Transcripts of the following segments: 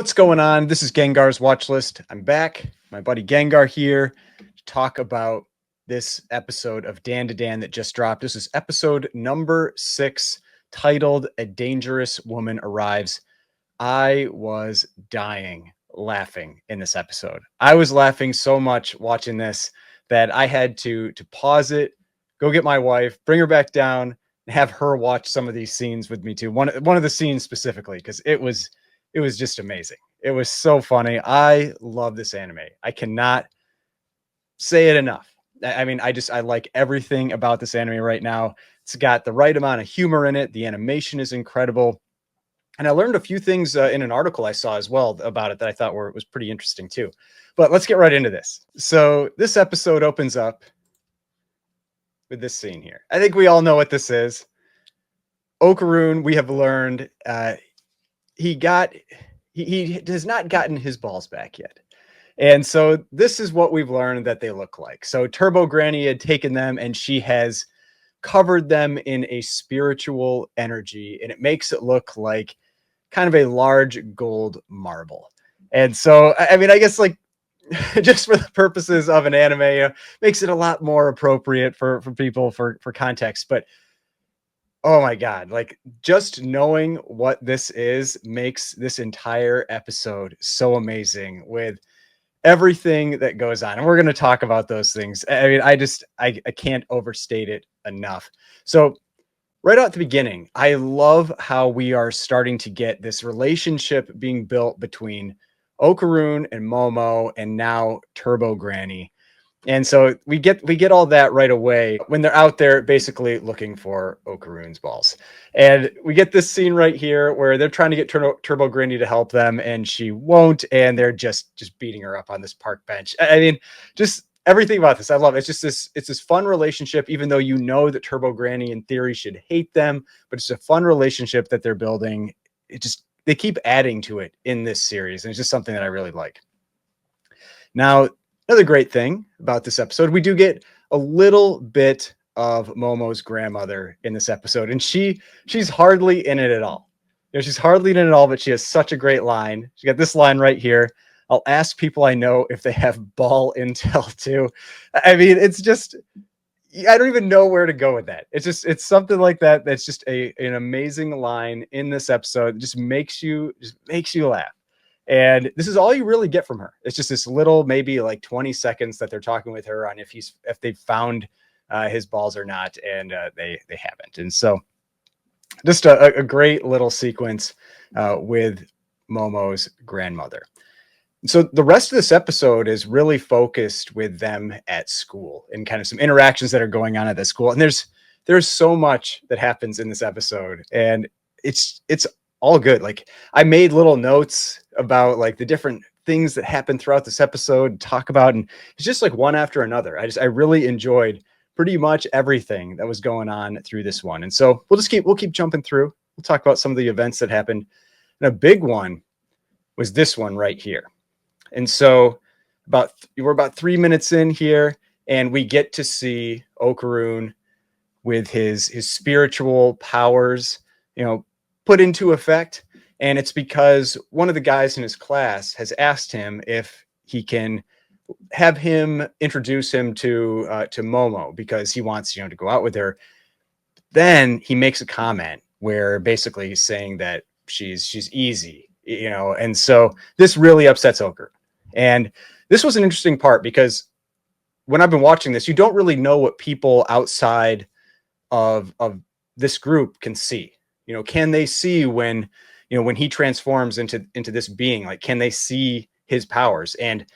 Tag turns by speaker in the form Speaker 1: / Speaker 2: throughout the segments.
Speaker 1: What's going on? This is Gengar's Watch List. I'm back. My buddy Gengar here to talk about this episode of Dan to Dan that just dropped. This is episode number 6, titled A Dangerous Woman Arrives. I was dying laughing in this episode. I was laughing so much watching this that I had to pause it, go get my wife, bring her back down, and have her watch some of these scenes with me too. One of the scenes specifically, because it was just amazing. It was so funny. I love this anime. I cannot say it enough. I mean, I like everything about this anime right now. It's got the right amount of humor in it. The animation is incredible. And I learned a few things in an article I saw as well about it that I thought was pretty interesting too. But let's get right into this. So this episode opens up with this scene here. I think we all know what this is. Okaroon, we have learned, he has not gotten his balls back yet. And so this is what we've learned that they look like. So Turbo Granny had taken them and she has covered them in a spiritual energy, and it makes it look like kind of a large gold marble. And so, I mean, I guess like just for the purposes of an anime, makes it a lot more appropriate for people for context. But oh my God, like just knowing what this is makes this entire episode so amazing with everything that goes on. And we're going to talk about those things. I mean, I can't overstate it enough. So right out the beginning, I love how we are starting to get this relationship being built between Okaroon and Momo and now Turbo Granny. And so we get all that right away when they're out there basically looking for Okaroon's balls. And we get this scene right here where they're trying to get Turbo Granny to help them and she won't, and they're just beating her up on this park bench. I mean, just everything about this I love. It's this fun relationship, even though you know that Turbo Granny in theory should hate them, but it's a fun relationship that they're building. They keep adding to it in this series, and it's just something that I really like. Now, another great thing about this episode, we do get a little bit of Momo's grandmother in this episode, and she's hardly in it at all. You know, she's hardly in it at all, but she has such a great line. She got this line right here. I'll ask people I know if they have ball intel too. I mean, it's just, I don't even know where to go with that. It's something like that. That's just an amazing line in this episode. It just makes you laugh. And this is all you really get from her. It's just this little, maybe like 20 seconds that they're talking with her on if they found his balls or not, and they haven't. And so, just a great little sequence with Momo's grandmother. So the rest of this episode is really focused with them at school and kind of some interactions that are going on at the school. And there's so much that happens in this episode, and it's all good. Like I made little notes about like the different things that happen throughout this episode, talk about, and it's just like one after another. I really enjoyed pretty much everything that was going on through this one. And so we'll keep jumping through. We'll talk about some of the events that happened. And a big one was this one right here. And so we're about 3 minutes in here, and we get to see Okaroon with his spiritual powers, put into effect. And it's because one of the guys in his class has asked him if he can have him introduce him to Momo because he wants, to go out with her. Then he makes a comment where basically he's saying that she's easy, and so this really upsets Okaroon. And this was an interesting part because when I've been watching this, you don't really know what people outside of this group can see. Can they see when he transforms into this being? Like, can they see his powers? And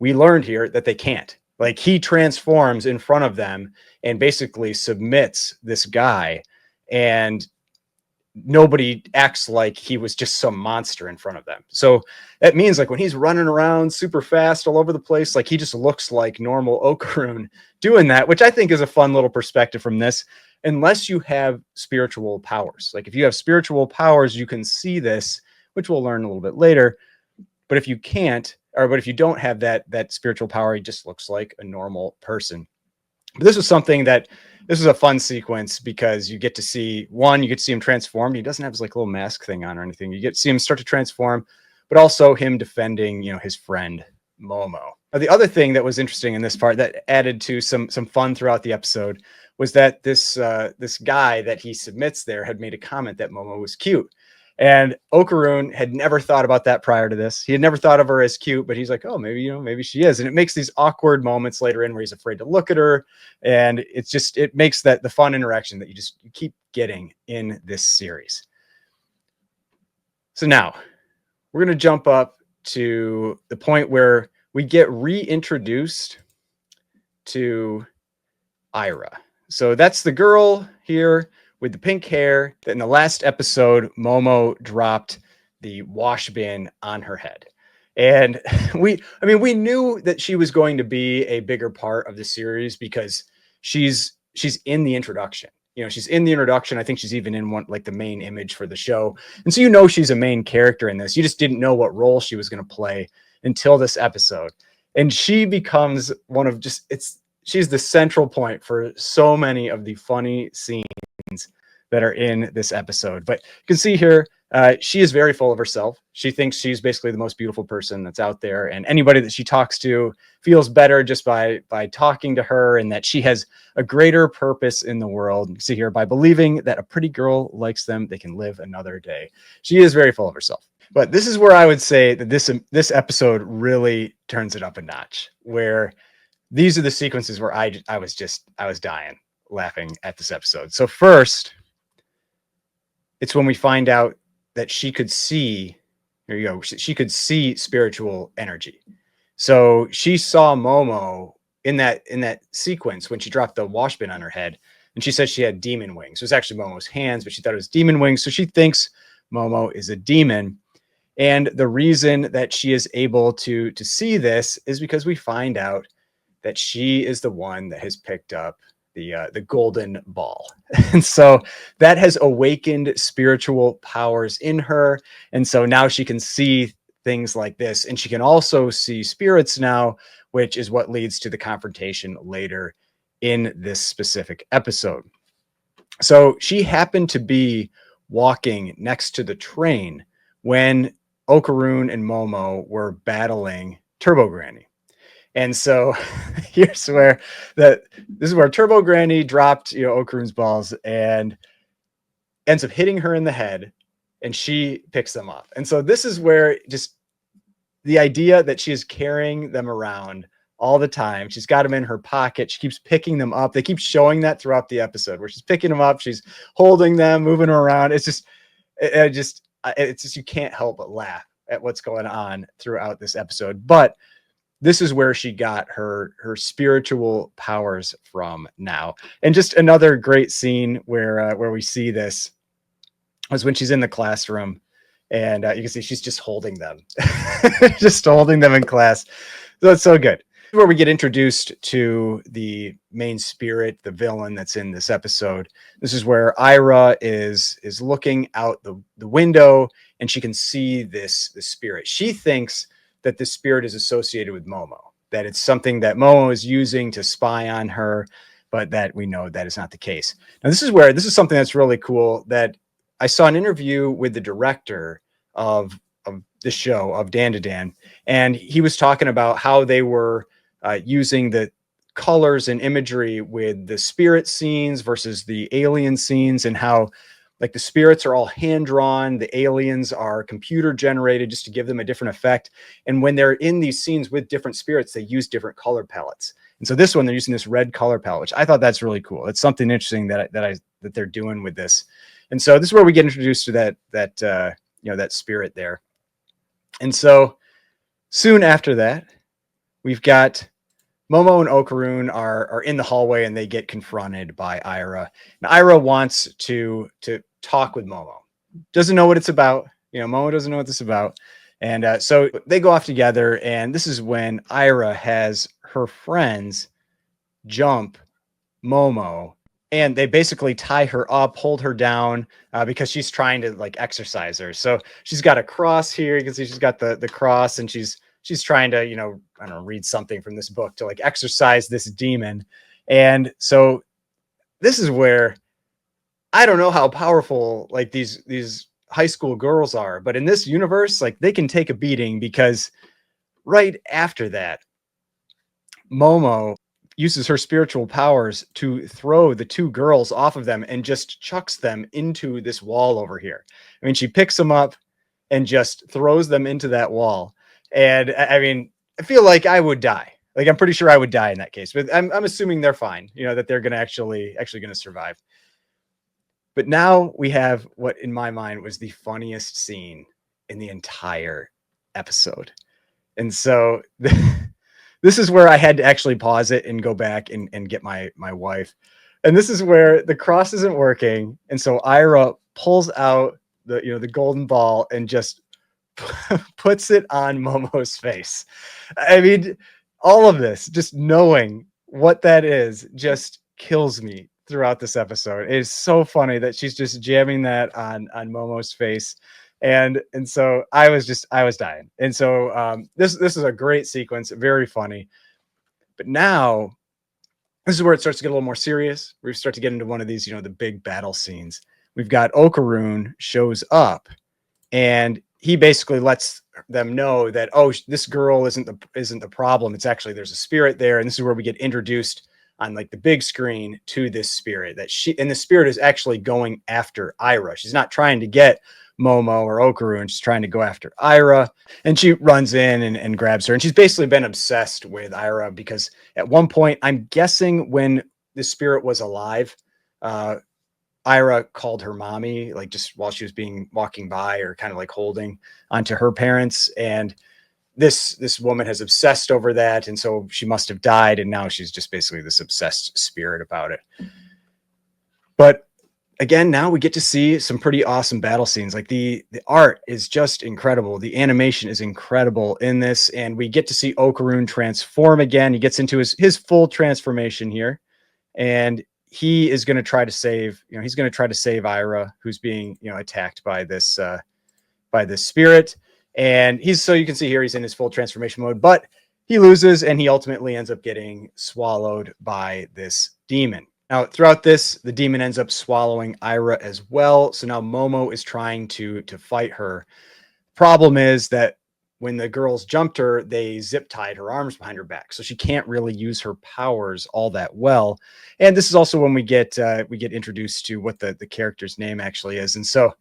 Speaker 1: we learned here that they can't. Like, he transforms in front of them and basically submits this guy, and nobody acts like he was just some monster in front of them. So that means like when he's running around super fast all over the place, like he just looks like normal Okaroon doing that, which I think is a fun little perspective from this. Unless you have spiritual powers. Like if you have spiritual powers, you can see this, which we'll learn a little bit later. But if you can't, but if you don't have that spiritual power, he just looks like a normal person. But this is a fun sequence because you get to see him transform. He doesn't have his like little mask thing on or anything. You get to see him start to transform. but also him defending, his friend Momo. Now, the other thing that was interesting in this part that added to some fun throughout the episode was that this guy that he submits there had made a comment that Momo was cute. And Okarun had never thought about that prior to this. He had never thought of her as cute, but he's like, oh, maybe she is. And it makes these awkward moments later in where he's afraid to look at her. And it makes that the fun interaction that you keep getting in this series. So now we're going to jump up to the point where we get reintroduced to Ira. So that's the girl here with the pink hair that in the last episode, Momo dropped the wash bin on her head. And we knew that she was going to be a bigger part of the series because she's in the introduction. She's in the introduction. I think she's even in one, like the main image for the show. And so, she's a main character in this. You just didn't know what role she was going to play until this episode. And she becomes she's the central point for so many of the funny scenes that are in this episode. But you can see here, she is very full of herself. She thinks she's basically the most beautiful person that's out there. And anybody that she talks to feels better just by talking to her, and that she has a greater purpose in the world. You can see here, by believing that a pretty girl likes them, they can live another day. She is very full of herself. But this is where I would say that this episode really turns it up a notch, where these are the sequences where I was dying laughing at this episode. So first, it's when we find out that she could see, here you go, she could see spiritual energy. So she saw Momo in that sequence when she dropped the wash bin on her head, and she said she had demon wings. It was actually Momo's hands, but she thought it was demon wings. So she thinks Momo is a demon. And the reason that she is able to see this is because we find out that she is the one that has picked up the golden ball. And so that has awakened spiritual powers in her. And so now she can see things like this. And she can also see spirits now, which is what leads to the confrontation later in this specific episode. So she happened to be walking next to the train when Okarun and Momo were battling Turbo Granny. And so this is where Turbo Granny dropped, Okarun's balls and ends up hitting her in the head, and she picks them up. And so this is where just the idea that she is carrying them around all the time. She's got them in her pocket. She keeps picking them up. They keep showing that throughout the episode where she's picking them up. She's holding them, moving them around. It's just you can't help but laugh at what's going on throughout this episode. But this is where she got her spiritual powers from now. And just another great scene where we see this was when she's in the classroom, and you can see she's just holding them, just holding them in class. So it's so good. Where we get introduced to the main spirit, the villain that's in this episode. This is where Ira is looking out the window, and she can see this spirit. She thinks that the spirit is associated with Momo, that it's something that Momo is using to spy on her, but that we know that is not the case. Now, this is something that's really cool, that I saw an interview with the director of the show, of Dan to Dan, and he was talking about how they were using the colors and imagery with the spirit scenes versus the alien scenes, and how like the spirits are all hand drawn, the aliens are computer generated just to give them a different effect. And when they're in these scenes with different spirits, they use different color palettes. And so this one, they're using this red color palette, which I thought that's really cool. It's something interesting that they're doing with this. And so this is where we get introduced to that spirit there. And so soon after that, we've got Momo and Okarun are in the hallway, and they get confronted by Ira. And Ira wants to talk with Momo. Doesn't know what it's about. Momo doesn't know what this is about. And so they go off together, and this is when Ira has her friends jump Momo, and they basically tie her up, hold her down, because she's trying to like exercise her. So she's got a cross here. You can see she's got the cross, and she's trying to, I don't know, read something from this book to like exorcise this demon. And so this is where I don't know how powerful like these high school girls are, but in this universe, like they can take a beating because right after that, Momo uses her spiritual powers to throw the two girls off of them and just chucks them into this wall over here. I mean, she picks them up and just throws them into that wall. And I mean, I feel like I would die. Like I'm pretty sure I would die in that case, but I'm assuming they're fine, you know, that they're gonna actually gonna survive. But now we have what in my mind was the funniest scene in the entire episode. And so this is where I had to actually pause it and go back and get my wife. And this is where the cross isn't working. And so Ira pulls out the golden ball and just puts it on Momo's face. I mean, all of this, just knowing what that is, just kills me throughout this episode. It is so funny that she's just jamming that on Momo's face. And so I was dying. And so this is a great sequence, very funny. But now this is where it starts to get a little more serious. We start to get into one of these, the big battle scenes. We've got Okaroon shows up, and he basically lets them know that, oh, this girl isn't the problem. It's actually there's a spirit there, and this is where we get introduced on like the big screen to this spirit and the spirit is actually going after Ira. She's not trying to get Momo or Okaroon. She's trying to go after Ira, and she runs in and grabs her. And she's basically been obsessed with Ira because at one point, I'm guessing when the spirit was alive, Ira called her mommy, like just while she was walking by or kind of like holding onto her parents. And this woman has obsessed over that. And so she must have died. And now she's just basically this obsessed spirit about it. But again, now we get to see some pretty awesome battle scenes. Like the art is just incredible. The animation is incredible in this. And we get to see Okaroon transform again. He gets into his full transformation here. And he is going to try to save, he's going to try to save Ira, who's being, attacked by this spirit. And so you can see here, he's in his full transformation mode, but he loses and he ultimately ends up getting swallowed by this demon. Now, throughout this, the demon ends up swallowing Ira as well. So now Momo is trying to fight her. Problem is that when the girls jumped her, they zip tied her arms behind her back. So she can't really use her powers all that well. And this is also when we get introduced to what the character's name actually is. And so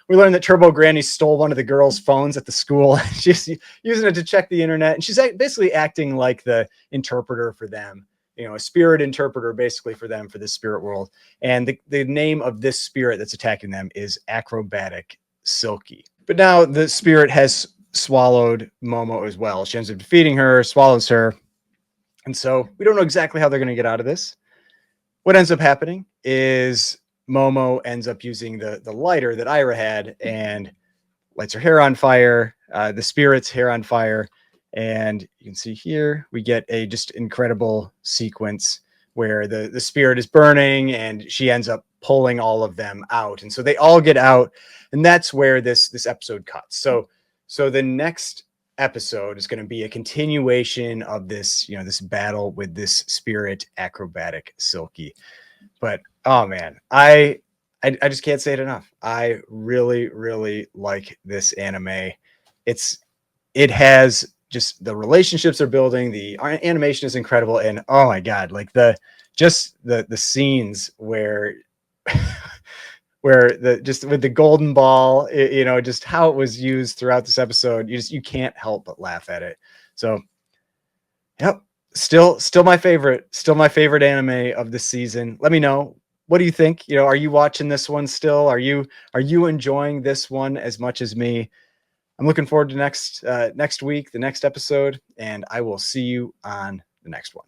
Speaker 1: we learned that Turbo Granny stole one of the girls' phones at the school. She's using it to check the internet. And she's basically acting like the interpreter for them, a spirit interpreter basically for them, for this spirit world. And the name of this spirit that's attacking them is Acrobatic Silky. But now the spirit has swallowed Momo as well. She ends up defeating her, swallows her. And so we don't know exactly how they're going to get out of this. What ends up happening is Momo ends up using the lighter that Ira had and lights her hair on fire, the spirit's hair on fire. And you can see here, we get a just incredible sequence where the spirit is burning and she ends up pulling all of them out. And so they all get out. And that's where this episode cuts. So the next episode is going to be a continuation of this, this battle with this spirit Acrobatic Silky. But oh man, I just can't say it enough. I really, really like this anime. It has just the relationships they're building. The animation is incredible, and oh my god, like the scenes where just with the golden ball, just how it was used throughout this episode, you can't help but laugh at it. So, yep. Still my favorite anime of the season. Let me know, what do you think? Are you watching this one still? Are you enjoying this one as much as me? I'm looking forward to next week, the next episode, and I will see you on the next one.